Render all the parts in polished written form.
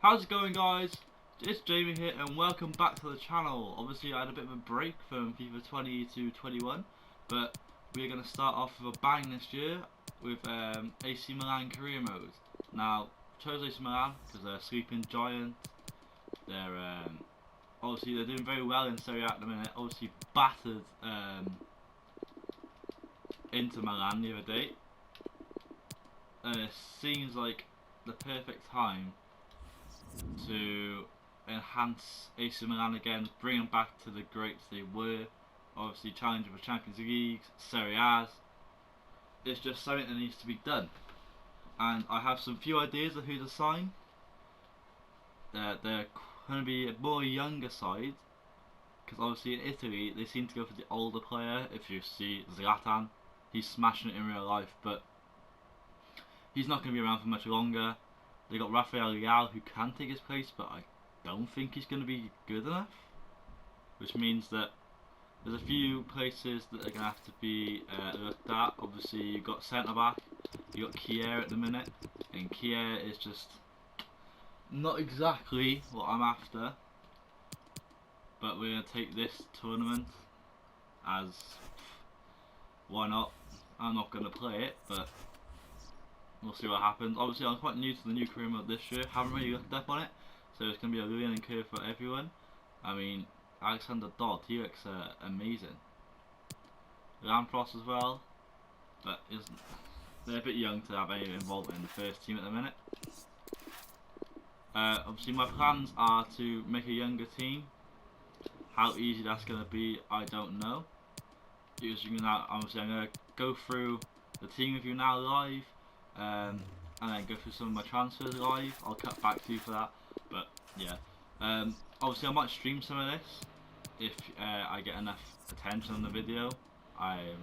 How's it going, guys? It's Jamie here and welcome back to the channel. Obviously I had a bit of a break from FIFA 20 to 21, but we're going to start off with a bang this year with AC Milan career mode. Now, chose AC Milan because they're a sleeping giant. They're obviously they're doing very well in Serie A at the minute. Obviously battered Inter Milan the other day, and it seems like the perfect time to enhance AC Milan again, bring them back to the greats they were. Obviously, challenging for Champions League, Serie A's. It's just something that needs to be done, and I have some few ideas of who to sign. They're going to be a more younger side, because obviously in Italy they seem to go for the older player. If you see Zlatan, he's smashing it in real life, but he's not going to be around for much longer. They got Rafael Leao who can take his place, but I don't think he's going to be good enough. Which means that there's a few places that are going to have to be looked at. Obviously, you've got centre back, you got Kier at the minute, and Kier is just not exactly what I'm after. But we're going to take this tournament as why not? I'm not going to play it, but we'll see what happens. Obviously, I'm quite new to the new career mode this year. Haven't really looked up on it, so it's going to be a learning curve for everyone. I mean, Alexander Dodd, he looks amazing. Lampros as well, but they're a bit young to have any involvement in the first team at the minute. Obviously, my plans are to make a younger team. How easy that's going to be, I don't know. Because obviously, I'm going to go through the team with you now live. And then go through some of my transfers live. I'll cut back to you for that, but yeah. Obviously I might stream some of this if I get enough attention on the video. I'm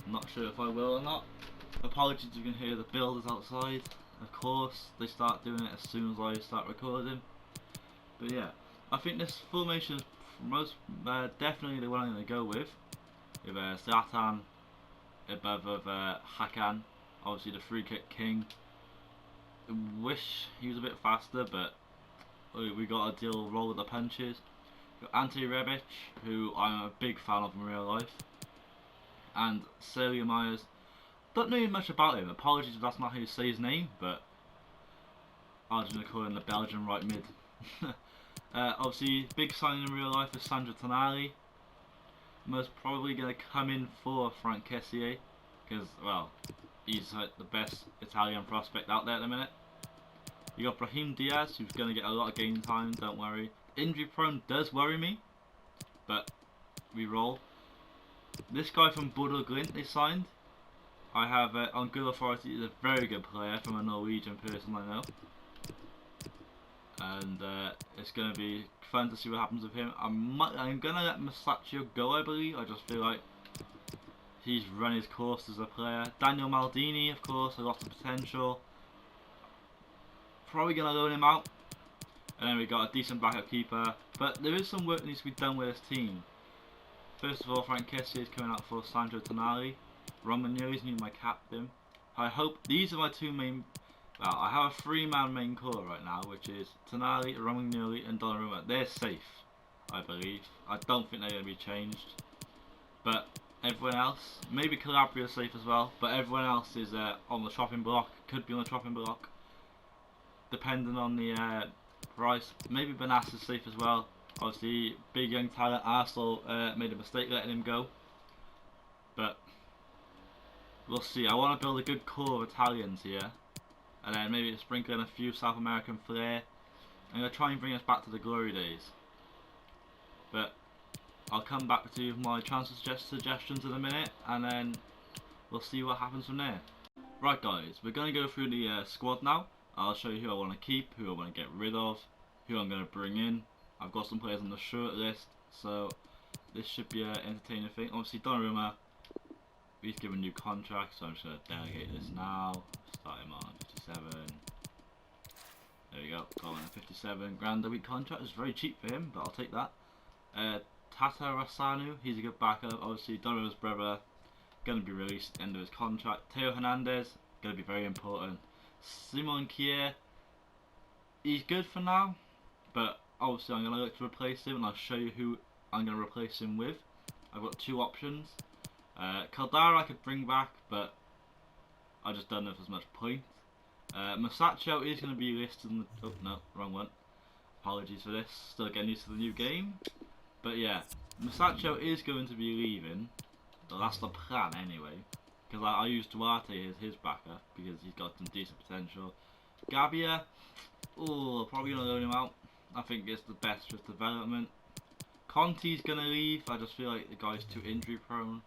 not sure if I will or not. Apologies if you can hear the builders outside. Of course, they start doing it as soon as I start recording. But yeah, I think this formation is definitely the one I'm going to go with Zlatan above Hakan. Obviously the free kick king. Wish he was a bit faster, but we got to roll with the punches. Got Ante Rebic, who I'm a big fan of in real life, and Sergio Myers. Don't know much about him. Apologies if that's not how you say his name, but I was going to call him the Belgian right mid. Obviously, big signing in real life is Sandro Tonali. Most probably going to come in for Frank Kessié, because, well, he's the best Italian prospect out there at the minute. You got Brahim Diaz, who's going to get a lot of game time, don't worry. Injury prone does worry me, but we roll. This guy from Bodo Glimt they signed, I have on good authority, is a very good player from a Norwegian person I know. And it's going to be fun to see what happens with him. I'm going to let Masaccio go, I believe. I just feel like he's run his course as a player. Daniel Maldini, of course, a lot of potential. Probably going to loan him out. And then we got a decent backup keeper. But there is some work that needs to be done with this team. First of all, Frank Kessié is coming out for Sandro Tonali. Romagnoli is my captain. I hope these are my two main. Well, I have a three-man main core right now, which is Tonali, Romagnoli, and Donnarumma. They're safe, I believe. I don't think they're going to be changed. But everyone else, maybe Calabria is safe as well. But everyone else is on the chopping block. Could be on the chopping block, depending on the price. Maybe Benas is safe as well. Obviously, big young talent. Arsenal made a mistake letting him go. But we'll see. I want to build a good core of Italians here. And then maybe sprinkle in a few South American flair. I'm going to try and bring us back to the glory days. But I'll come back to my transfer suggestions in a minute. And then we'll see what happens from there. Right guys, we're going to go through the squad now. I'll show you who I want to keep, who I want to get rid of, who I'm going to bring in. I've got some players on the short list, so this should be an entertaining thing. Obviously Donnarumma, he's given a new contract, so I'm just going to delegate this now. Start him on 57. There we go, got him on 57 grand a week contract. It's very cheap for him, but I'll take that. Tata Rassanu, he's a good backup. Obviously Donnarumma's brother, going to be released at the end of his contract. Theo Hernandez, going to be very important. Simon Kier, he's good for now, but obviously I'm going to look to replace him, and I'll show you who I'm going to replace him with. I've got two options. Caldara I could bring back, but I just don't know if there's much point. Musacho is going to be listed in the... Oh, no, wrong one. Apologies for this. Still getting used to the new game. But yeah, Musacho is going to be leaving. Well, that's the plan anyway. Because I used Duarte as his backup, because he's got some decent potential. Gabia, oh, probably going to loan him out. I think it's the best for his development. Conti's going to leave. I just feel like the guy's too injury prone.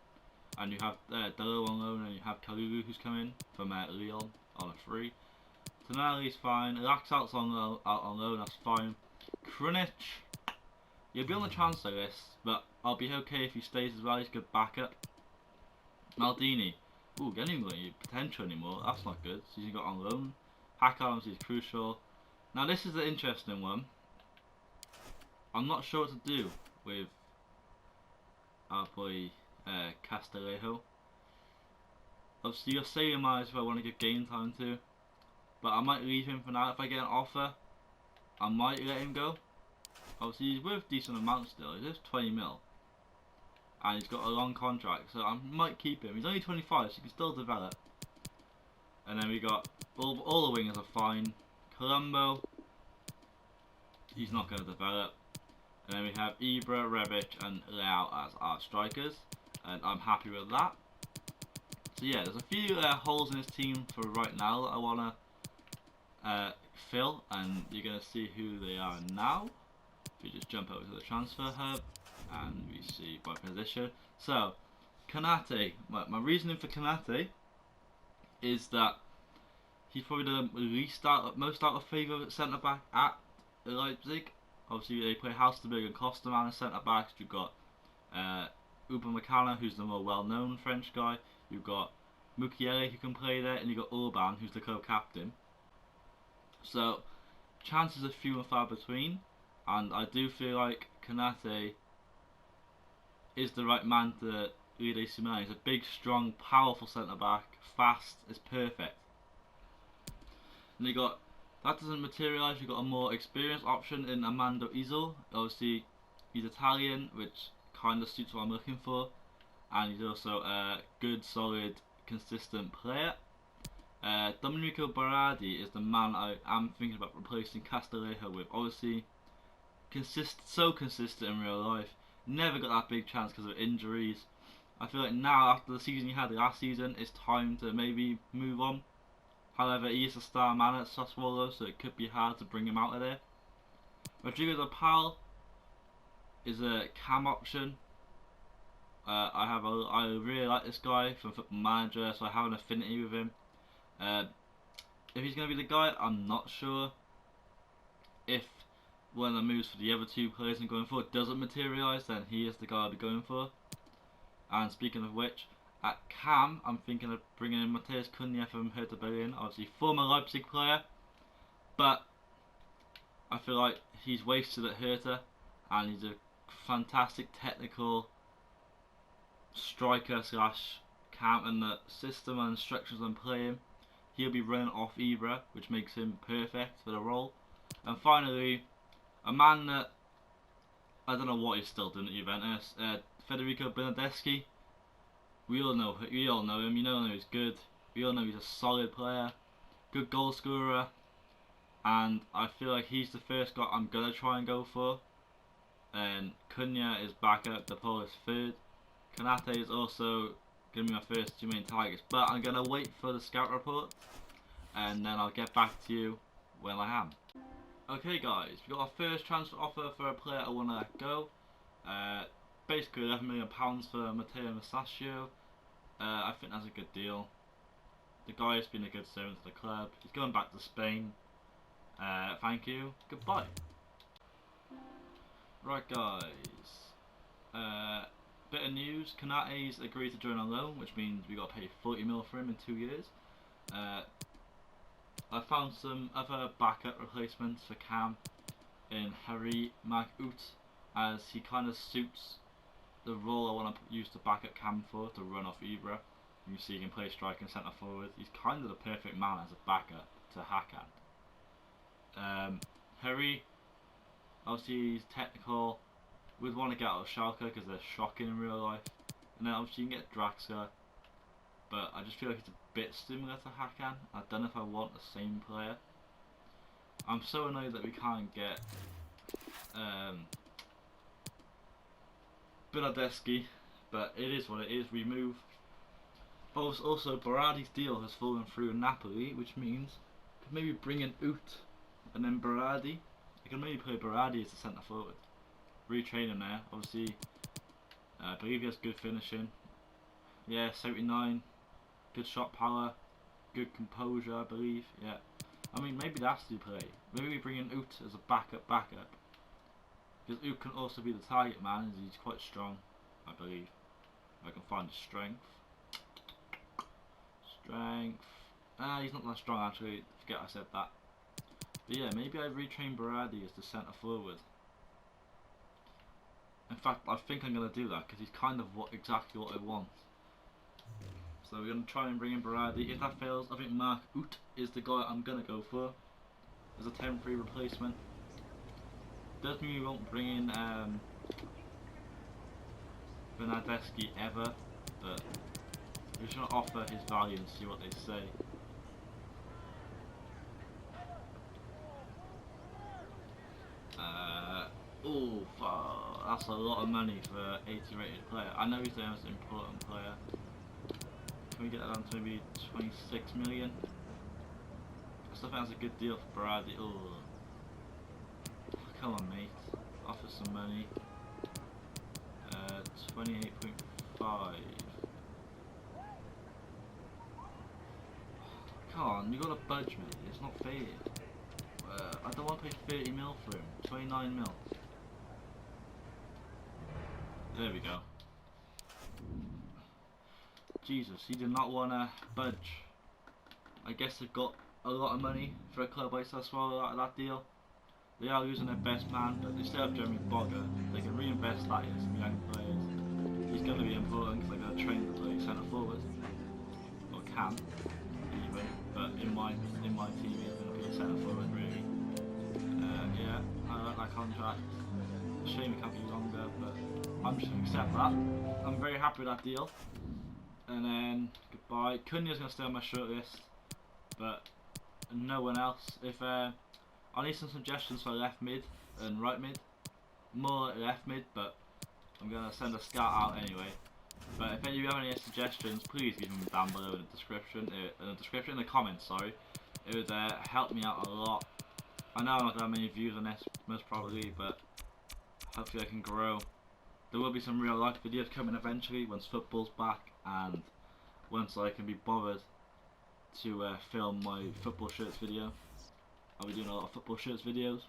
And you have Delo on loan, and you have Kalulu who's coming from Lyon on a free. Tonali's fine. Laxalt's on loan, that's fine. Krunic, he'll be on the transfer list, but I'll be okay if he stays as well. He's a good backup. Maldini, ooh, getting even got any potential anymore. That's not good. So he's got on loan. Hack Arms is crucial. Now this is an interesting one. I'm not sure what to do with our boy Castillejo. Obviously you're saying might as well want to give game time to, but I might leave him for now. If I get an offer, I might let him go. Obviously he's worth decent amount still. He's worth 20 mil, and he's got a long contract, so I might keep him. He's only 25, so he can still develop. And then we got all the wingers are fine. Colombo, he's not going to develop. And then we have Ibra, Rebic and Leao as our strikers, and I'm happy with that. So yeah, there's a few holes in this team for right now that I want to fill, and you're going to see who they are now. If you just jump over to the transfer hub, and we see by position. So, Kanate, my reasoning for Kanate is that he's probably the most out of favour centre back at Leipzig. Obviously, they play Halstenberg and Kosterman as centre backs. You've got Upamecano, who's the more well known French guy. You've got Mukiele, who can play there, and you've got Orban, who's the co-captain. So, chances are few and far between, and I do feel like Kanate is the right man to lead AC Milan. He's a big, strong, powerful centre back, fast, is perfect. And you got, that doesn't materialise, you've got a more experienced option in Armando Izzo. Obviously he's Italian, which kind of suits what I'm looking for, and he's also a good, solid, consistent player. Domenico Berardi is the man I am thinking about replacing Castillejo with. Obviously so consistent in real life, never got that big chance because of injuries. I feel like now, after the season he had last season, it's time to maybe move on. However, he is a star man at Sassuolo, so it could be hard to bring him out of there. Rodrigo de Paul is a cam option. I really like this guy from Football Manager, so I have an affinity with him. If he's going to be the guy, I'm not sure. If one of the moves for the other two players I'm going for doesn't materialise, then he is the guy I'll be going for. And speaking of which, at cam, I'm thinking of bringing in Matheus Cunha from Hertha Berlin, obviously former Leipzig player, but I feel like he's wasted at Hertha, and he's a fantastic technical striker slash cam, and the system and instructions I'm playing, he'll be running off Ibra, which makes him perfect for the role. And finally, a man that I don't know what he's still doing at Juventus, Federico Bernardeschi. We all know him. You know he's good. We all know he's a solid player, good goal scorer, and I feel like he's the first guy I'm gonna try and go for. And Cunha is backup, De Paul is third. Kanate is also gonna be my first two main targets, but I'm gonna wait for the scout report, and then I'll get back to you when I am. Okay guys, we got our first transfer offer for a player I want to let go. Basically £11 million for Matteo Musacchio. I think that's a good deal. The guy has been a good servant to the club. He's going back to Spain. Thank you. Goodbye. Right guys. Bit of news. Kanate's agreed to join on loan, which means we got to pay 40 mil for him in 2 years. I found some other backup replacements for Cam in Harry Magout, as he kind of suits the role I want to use the backup Cam for, to run off Ibra. You see he can play striker and centre forward. He's kind of the perfect man as a backup to Hakan. Harry, obviously he's technical. We'd want to get out of Schalke because they're shocking in real life. And then obviously you can get Draxler, but I just feel like it's a bit similar to Hakan. I don't know if I want the same player. I'm so annoyed that we can't get Bernardeschi, but it is what it is. We move. Also, Berardi's deal has fallen through in Napoli, which means I could maybe bring in Ut and then Berardi. I can maybe play Berardi as a centre forward. Retrain him there. Obviously, I believe he has good finishing. Yeah, 79. Good shot power. Good composure, I believe. Yeah. I mean, maybe that's the play. Maybe we bring in Ut as a backup. Because Ut can also be the target man, as he's quite strong, I believe. I can find his strength. He's not that strong actually. Forget I said that. But yeah, maybe I retrain Berardi as the centre forward. In fact, I think I'm gonna do that because he's kind of exactly what I want. So we're gonna try and bring in Berardi. If that fails, I think Mark Ut is the guy I'm gonna go for as a temporary replacement. Doesn't mean we won't bring in Bernardeschi ever, but we're just gonna offer his value and see what they say. That's a lot of money for an 80 rated player. I know he's the most important player. Can we get that down to maybe 26 million? I still think that's a good deal for Berardi. Oh, come on, mate. Offer some money. 28.5. Come on, you gotta budge, mate. It's not fair. I don't want to pay 30 mil for him. 29 mil. There we go. Jesus, he did not want to budge. I guess they've got a lot of money for a club like Sassuolo out of that deal. They are losing their best man, but they still have Jeremy Bogger. They can reinvest that in some young players. He's going to be important because they're going to train to play centre forward, or can even. But in my team, he's going to be a centre forward really. Yeah, I like that contract. Shame it can't be longer, but I'm just going to accept that. I'm very happy with that deal. And then goodbye. Cunha's going to stay on my short list, but no one else. If I need some suggestions for left mid and right mid, more left mid, but I'm going to send a scout out anyway. But if any of you have any suggestions, please leave them down below in the description. In the comments, sorry. It would help me out a lot. I know I'm not going to have many views on this, most probably, but hopefully I can grow. There will be some real life videos coming eventually once football's back and once I can be bothered to film my football shirts video. I'll be doing a lot of football shirts videos,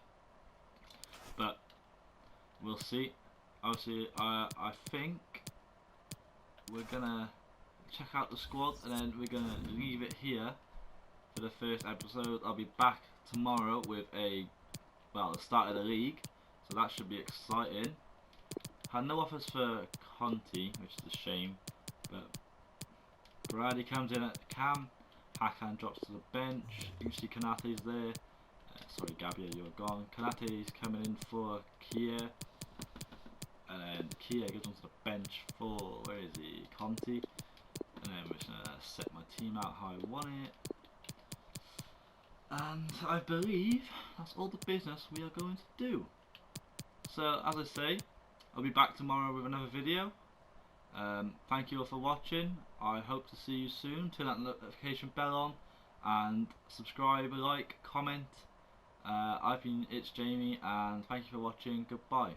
but we'll see. Obviously, I think we're gonna check out the squad and then we're gonna leave it here for the first episode. I'll be back tomorrow with the start of the league, so that should be exciting. Had no offers for Conti, which is a shame, but Berardi comes in at cam, Hakan drops to the bench, you see Konate's there, sorry Gabia, you're gone. Konate's coming in for Kia, and then Kia goes onto the bench for, where is he, Conti, and then we're just going to set my team out how I want it. And I believe that's all the business we are going to do. So, as I say, I'll be back tomorrow with another video. Thank you all for watching. I hope to see you soon. Turn that notification bell on and subscribe, like, comment. It's Jamie, and thank you for watching. Goodbye.